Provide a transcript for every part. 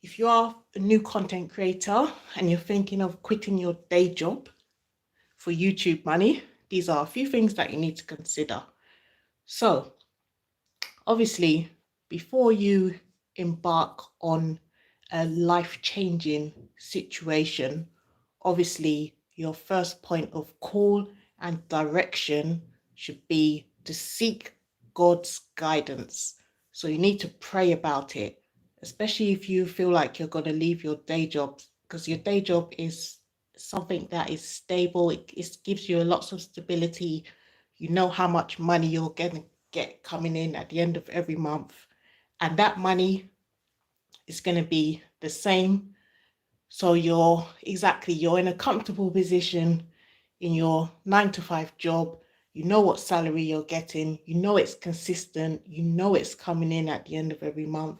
if you are a new content creator and you're thinking of quitting your day job for YouTube money, these are a few things that you need to consider. So, obviously, before you embark on a life-changing situation, obviously, your first point of call and direction should be to seek God's guidance. So you need to pray about it, especially if you feel like you're going to leave your day job, because your day job is something that is stable. It gives you lots of stability. You know how much money you're going to get coming in at the end of every month. And that money is going to be the same. So you're in a comfortable position in your 9 to 5 job. You know what salary you're getting. You know it's consistent. You know it's coming in at the end of every month.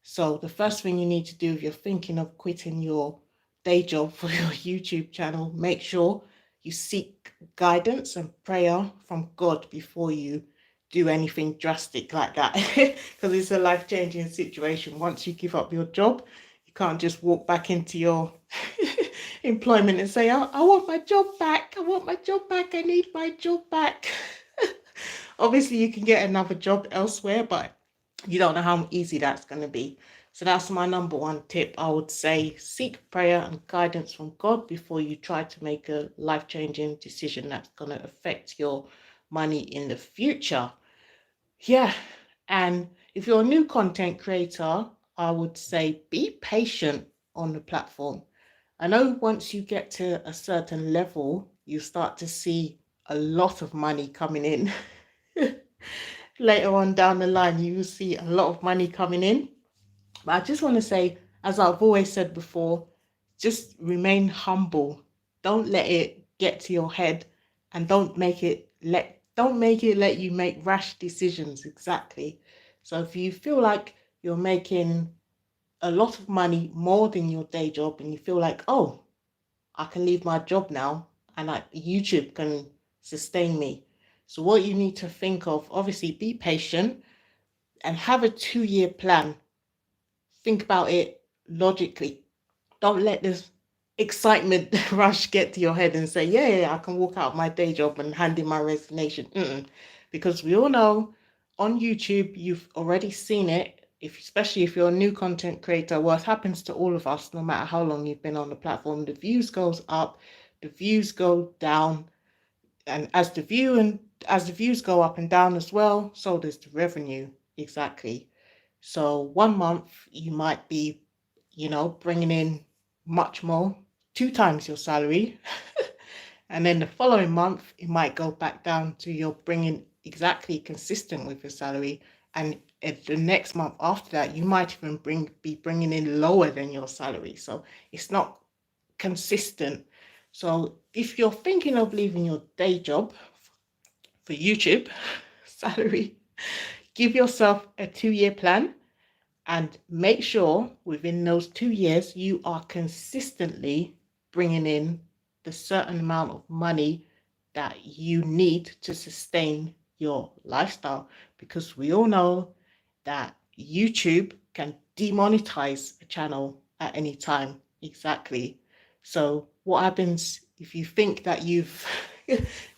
So the first thing you need to do if you're thinking of quitting your day job for your YouTube channel, make sure you seek guidance and prayer from God before you do anything drastic like that, because it's a life-changing situation. Once you give up your job, you can't just walk back into your employment and say, I want my job back. I want my job back. I need my job back. Obviously, you can get another job elsewhere, but you don't know how easy that's going to be. So that's my number one tip. I would say seek prayer and guidance from God before you try to make a life-changing decision that's going to affect your money in the future. Yeah. And if you're a new content creator, I would say be patient on the platform. I know once you get to a certain level, you start to see a lot of money coming in. Later on down the line, you will see a lot of money coming in. But I just want to say, as I've always said before, just remain humble. Don't let it get to your head, and don't make it let you make rash decisions. Exactly. So if you feel like you're making a lot of money more than your day job and you feel like, oh, I can leave my job now and YouTube can sustain me. So what you need to think of, obviously be patient and have a 2-year plan. Think about it logically. Don't let this excitement rush get to your head and say, yeah, I can walk out of my day job and hand in my resignation. Because we all know on YouTube, you've already seen it, especially if you're a new content creator, what happens to all of us, no matter how long you've been on the platform, the views goes up, the views go down, and as the views go up and down as well, so does the revenue. Exactly. So 1 month you might be, bringing in much more, 2 times your salary. And then the following month, it might go back down to you're bringing exactly consistent with your salary. And the next month after that, you might even be bringing in lower than your salary. So it's not consistent. So if you're thinking of leaving your day job for YouTube salary, give yourself a 2-year plan and make sure within those 2 years you are consistently bringing in the certain amount of money that you need to sustain your lifestyle, because we all know that YouTube can demonetize a channel at any time. Exactly. So what happens if you think that you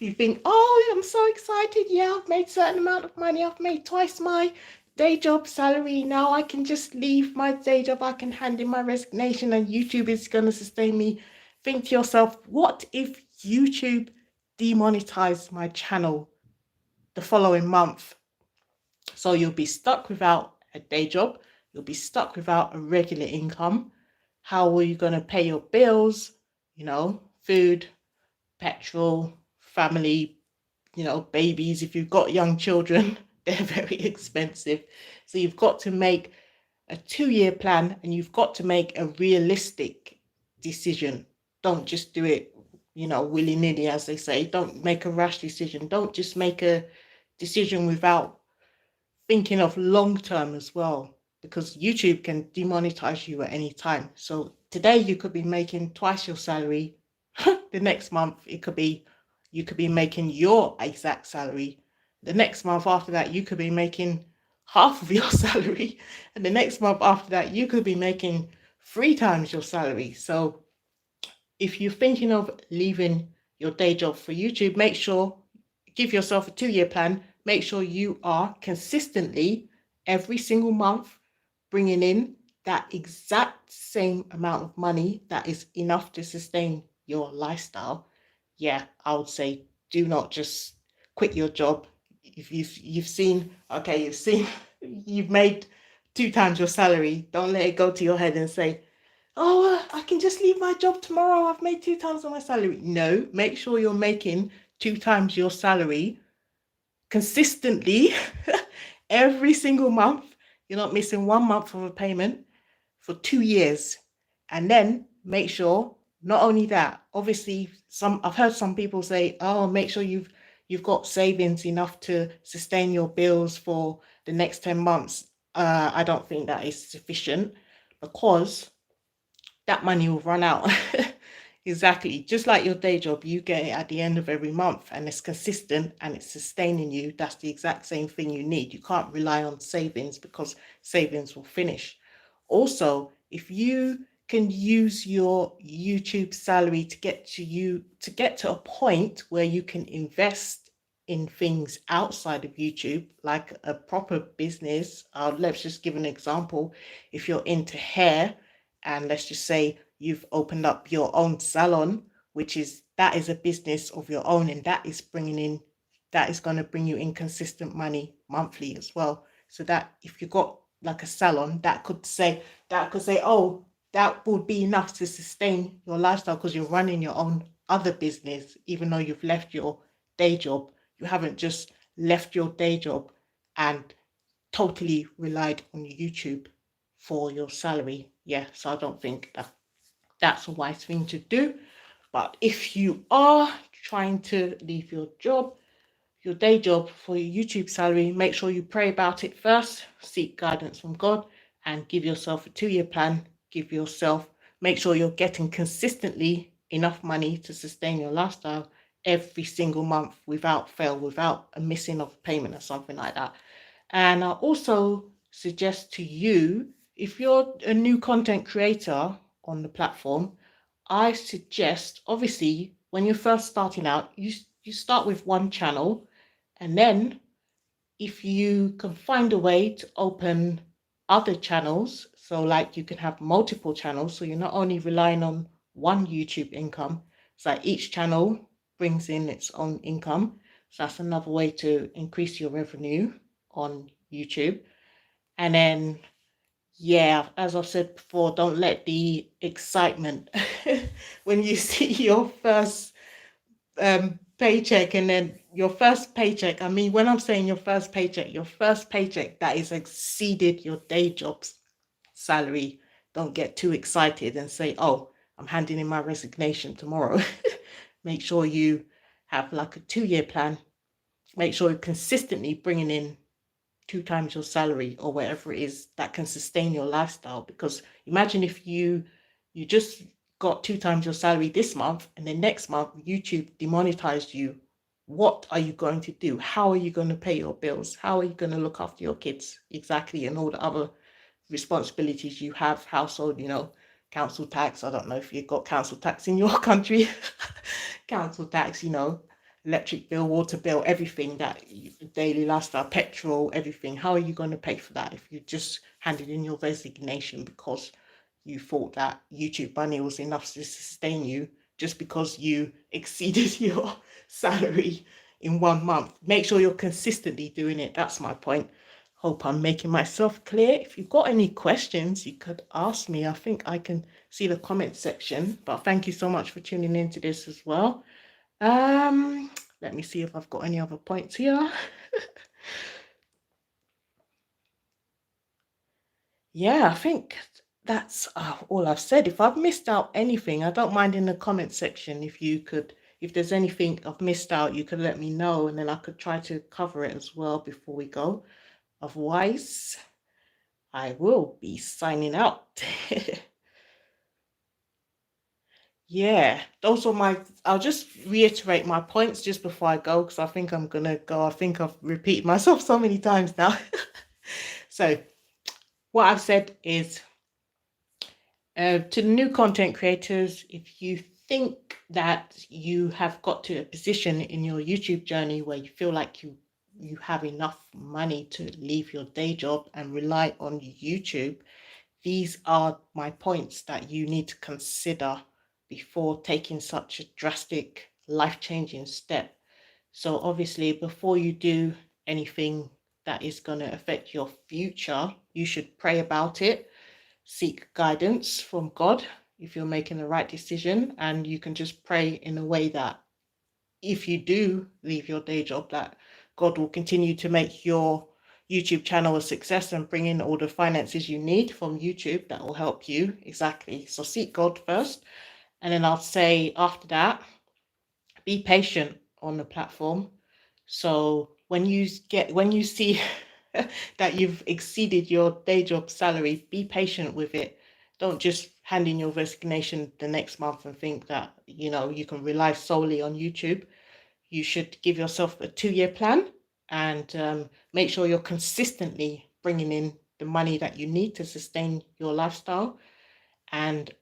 think, oh, I'm so excited, yeah, I've made a certain amount of money, I've made twice my day job salary, now I can just leave my day job, I can hand in my resignation and YouTube is going to sustain me. Think to yourself, what if YouTube demonetized my channel the following month? So you'll be stuck without a day job, you'll be stuck without a regular income. How are you going to pay your bills? Food, petrol, family, babies. If you've got young children, they're very expensive. So you've got to make a 2-year plan and you've got to make a realistic decision. Don't just do it, willy-nilly, as they say. Don't make a rash decision. Don't just make a decision without thinking of long term as well, because YouTube can demonetize you at any time. So today you could be making twice your salary. The next month you could be making your exact salary. The next month after that you could be making half of your salary, and the next month after that, you could be making 3 times your salary. So if you're thinking of leaving your day job for YouTube, make sure, give yourself a 2-year plan. Make sure you are consistently every single month bringing in that exact same amount of money that is enough to sustain your lifestyle. Yeah, I would say do not just quit your job. If you've seen, okay, you've seen, you've made 2 times your salary. Don't let it go to your head and say, oh, I can just leave my job tomorrow. I've made 2 times on my salary. No, make sure you're making 2 times your salary consistently every single month. You're not missing 1 month of a payment for 2 years. And then make sure, not only that, obviously I've heard some people say, oh, make sure you've got savings enough to sustain your bills for the next 10 months. I don't think that is sufficient, because that money will run out. Exactly. Just like your day job, you get it at the end of every month and it's consistent and it's sustaining you. That's the exact same thing you need. You can't rely on savings, because savings will finish. Also, if you can use your YouTube salary to get to a point where you can invest in things outside of YouTube, like a proper business. Let's just give an example. If you're into hair, and let's just say you've opened up your own salon, that is a business of your own, and that is going to bring you in consistent money monthly as well. So that if you got like a salon, that could say, oh, that would be enough to sustain your lifestyle, because you're running your own other business. Even though you've left your day job, you haven't just left your day job and totally relied on YouTube for your salary. Yeah, so I don't think that's a wise thing to do. But if you are trying to leave your day job for your YouTube salary, make sure you pray about it first, seek guidance from God, and give yourself a 2-year plan. Make sure you're getting consistently enough money to sustain your lifestyle every single month without fail, without a missing of payment or something like that. And I also suggest to you, if you're a new content creator on the platform, I suggest, obviously, when you're first starting out, you start with one channel, and then if you can find a way to open other channels, so like you can have multiple channels, so you're not only relying on one YouTube income, it's like each channel brings in its own income. So that's another way to increase your revenue on YouTube. And then, yeah, as I've said before, don't let the excitement when you see your first paycheck, and then your first paycheck, I mean, when I'm saying your first paycheck that is exceeded your day job's salary, don't get too excited and say, oh, I'm handing in my resignation tomorrow. Make sure you have like a 2-year plan. Make sure you're consistently bringing in 2 times your salary or whatever it is that can sustain your lifestyle. Because imagine if you just got 2 times your salary this month, and then next month YouTube demonetized you. What are you going to do? How are you going to pay your bills? How are you going to look after your kids? Exactly. And all the other responsibilities you have, household, council tax. I don't know if you've got council tax in your country. Council tax, electric bill, water bill, everything that daily lifestyle, petrol, everything. How are you going to pay for that if you just handed in your resignation because you thought that YouTube money was enough to sustain you, just because you exceeded your salary in 1 month? Make sure you're consistently doing it. That's my point. Hope I'm making myself clear. If you've got any questions, you could ask me. I think I can see the comment section, but thank you so much for tuning into this as well. Let me see if I've got any other points here. Yeah, I think that's all I've said. If I've missed out anything, I don't mind in the comment section. If there's anything I've missed out, you could let me know, and then I could try to cover it as well before we go. Otherwise, I will be signing out. Yeah, I'll just reiterate my points just before I go, because I think I'm gonna go. I think I've repeated myself so many times now. So what I've said is, to the new content creators, if you think that you have got to a position in your YouTube journey where you feel like you have enough money to leave your day job and rely on YouTube, these are my points that you need to consider before taking such a drastic, life-changing step. So obviously, before you do anything that is going to affect your future, you should pray about it, seek guidance from God if you're making the right decision, and you can just pray in a way that if you do leave your day job, that God will continue to make your YouTube channel a success and bring in all the finances you need from YouTube that will help you. Exactly. So seek God first. And then I'll say after that, be patient on the platform. So when you see that you've exceeded your day job salary, be patient with it. Don't just hand in your resignation the next month and think that, you can rely solely on YouTube. You should give yourself a 2-year plan and make sure you're consistently bringing in the money that you need to sustain your lifestyle. And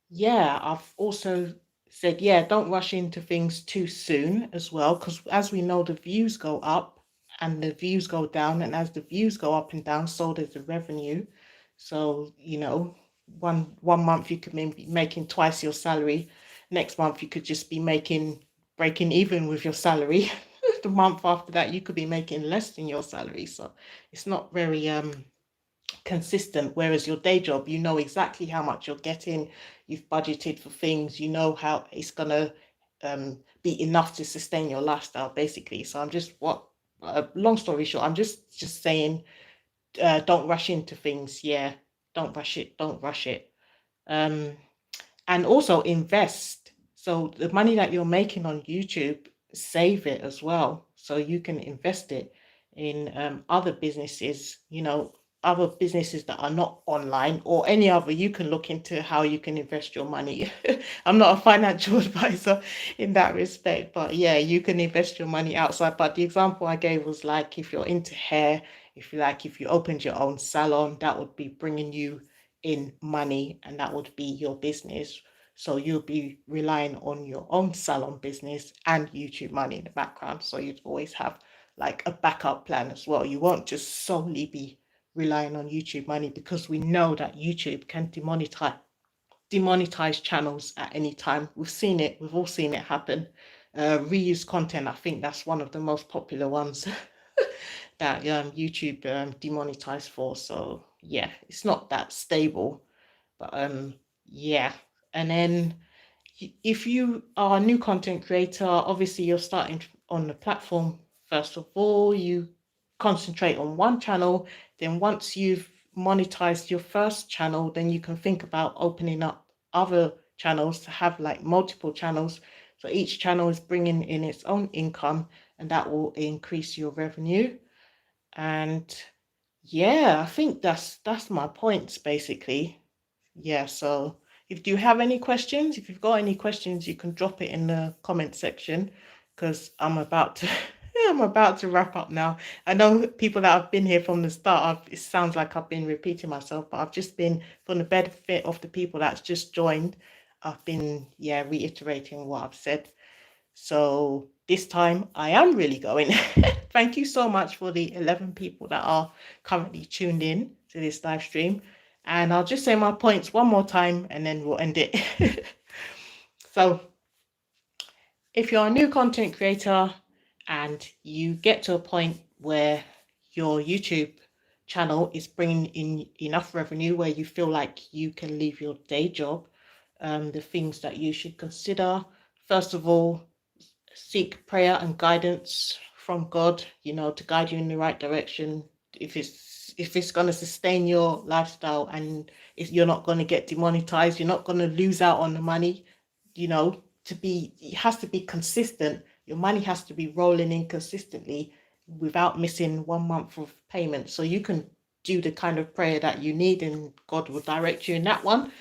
yeah, I've also said, yeah, don't rush into things too soon as well, because as we know, the views go up and the views go down, and as the views go up and down, so does the revenue. So, one month you could be making twice your salary. Next month you could just be breaking even with your salary. The month after that, you could be making less than your salary. So it's not very consistent, whereas your day job, you know exactly how much you're getting, you've budgeted for things, you know how it's gonna be enough to sustain your lifestyle, basically. So I'm just what long story short, I'm just saying, don't rush into things. Yeah, don't rush it. um and also invest. So the money that you're making on YouTube, save it as well, so you can invest it in other businesses, other businesses that are not online or any other. You can look into how you can invest your money. I'm not a financial advisor in that respect, but yeah, you can invest your money outside. But the example I gave was like if you're into hair, if you opened your own salon, that would be bringing you in money and that would be your business. So you'll be relying on your own salon business and YouTube money in the background. So you'd always have like a backup plan as well. You won't just solely be relying on YouTube money, because we know that YouTube can demonetize channels at any time. We've seen it, we've all seen it happen. Reuse content, I think that's one of the most popular ones that YouTube demonetized for. So yeah, it's not that stable. But yeah. And then if you are a new content creator, obviously you're starting on the platform. First of all, you concentrate on one channel. Then once you've monetized your first channel, then you can think about opening up other channels to have like multiple channels. So each channel is bringing in its own income, and that will increase your revenue. And yeah, I think that's my points basically. Yeah, so if you have any questions, if you've got any questions, you can drop it in the comment section, because I'm about to I'm about to wrap up now. I know people that have been here from the start, it sounds like I've been repeating myself, but I've just been, for the benefit of the people that's just joined, I've been, yeah, reiterating what I've said. So this time I am really going. Thank you so much for the 11 people that are currently tuned in to this live stream. And I'll just say my points one more time and then we'll end it. So if you're a new content creator and you get to a point where your YouTube channel is bringing in enough revenue where you feel like you can leave your day job, the things that you should consider, first of all, seek prayer and guidance from God, to guide you in the right direction. If it's going to sustain your lifestyle and if you're not going to get demonetized, you're not going to lose out on the money, it has to be consistent. Your money has to be rolling in consistently without missing 1 month of payment. So you can do the kind of prayer that you need and God will direct you in that one.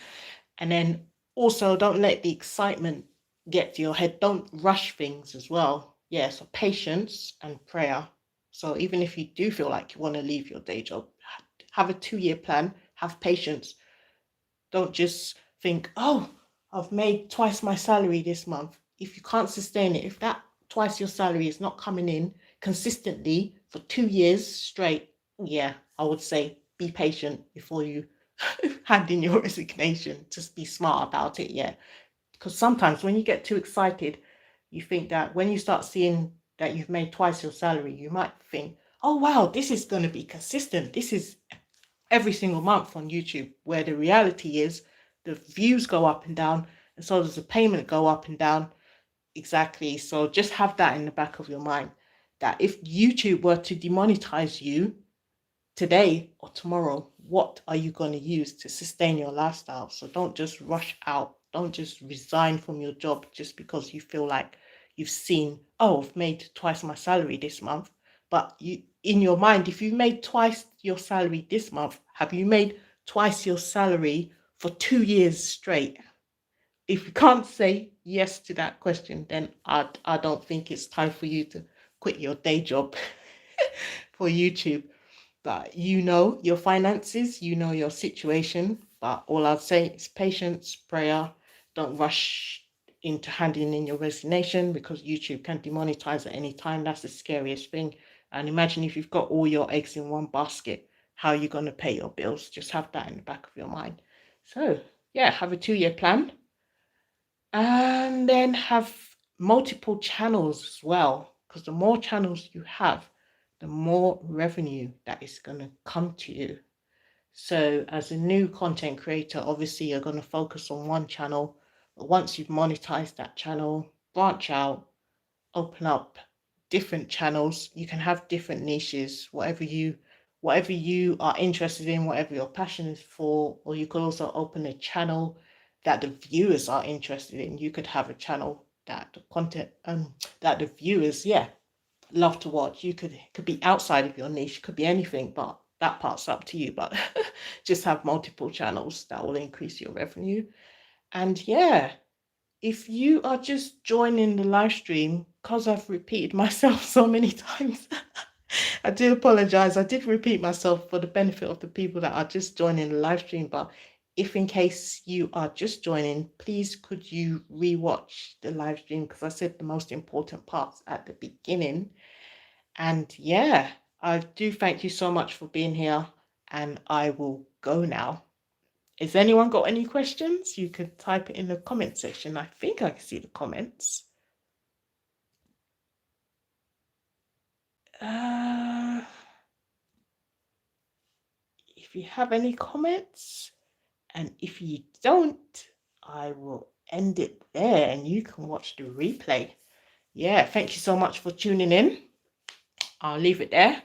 And then also don't let the excitement get to your head. Don't rush things as well. Yeah, so patience and prayer. So even if you do feel like you want to leave your day job, have a 2-year plan, have patience. Don't just think, oh, I've made twice my salary this month. If you can't sustain it, if that twice your salary is not coming in consistently for 2 years straight, yeah, I would say be patient before you hand in your resignation. Just be smart about it, yeah. Because sometimes when you get too excited, you think that when you start seeing that you've made twice your salary, you might think, oh, wow, this is going to be consistent. This is every single month on YouTube, where the reality is the views go up and down, and so does the payment go up and down. Exactly. So just have that in the back of your mind that if YouTube were to demonetize you today or tomorrow, what are you going to use to sustain your lifestyle? So don't just rush out. Don't just resign from your job just because you feel like you've seen, oh, I've made twice my salary this month. But you, in your mind, if you made twice your salary this month, have you made twice your salary for 2 years straight? If you can't say yes to that question, then I don't think it's time for you to quit your day job for YouTube. But you know your finances, you know your situation. But all I'd say is patience, prayer. Don't rush into handing in your resignation because YouTube can demonetize at any time. That's the scariest thing. And imagine if you've got all your eggs in one basket, how are you going to pay your bills? Just have that in the back of your mind. So, yeah, have a 2-year plan and then have multiple channels as well. Because the more channels you have, the more revenue that is going to come to you. So as a new content creator, obviously you're going to focus on one channel. But once you've monetized that channel, branch out, open up different channels. You can have different niches, whatever you are interested in, whatever your passion is for, or you could also open a channel that the viewers are interested in. You could have a channel that the content that the viewers, yeah, love to watch. You could be outside of your niche, could be anything, but that part's up to you. But just have multiple channels that will increase your revenue. And yeah, if you are just joining the live stream, because I've repeated myself so many times, I do apologize. I did repeat myself for the benefit of the people that are just joining the live stream. But if in case you are just joining, please could you rewatch the live stream because I said the most important parts at the beginning. And yeah, I do thank you so much for being here, and I will go now. Has anyone got any questions? You could type it in the comment section. I think I can see the comments. If you have any comments, and if you don't, I will end it there and you can watch the replay. Yeah, thank you so much for tuning in. I'll leave it there.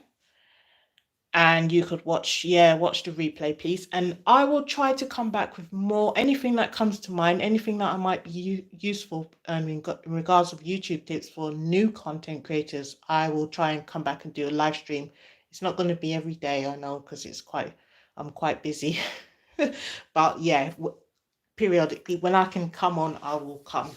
And you could watch the replay, please. And I will try to come back with more, anything that comes to mind, anything that I might be useful in regards of YouTube tips for new content creators. I will try and come back and do a live stream. It's not going to be every day, I know, because I'm quite busy. But yeah, periodically when I can come on, I will come.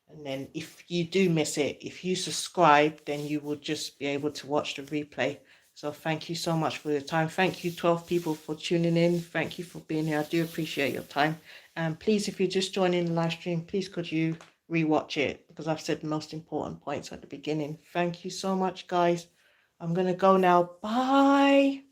And then if you do miss it, if you subscribe, then you will just be able to watch the replay. So thank you so much for your time. Thank you, 12 people, for tuning in. Thank you for being here. I do appreciate your time. And please, if you're just joining the live stream, please could you rewatch it because I've said the most important points at the beginning. Thank you so much, guys. I'm going to go now. Bye.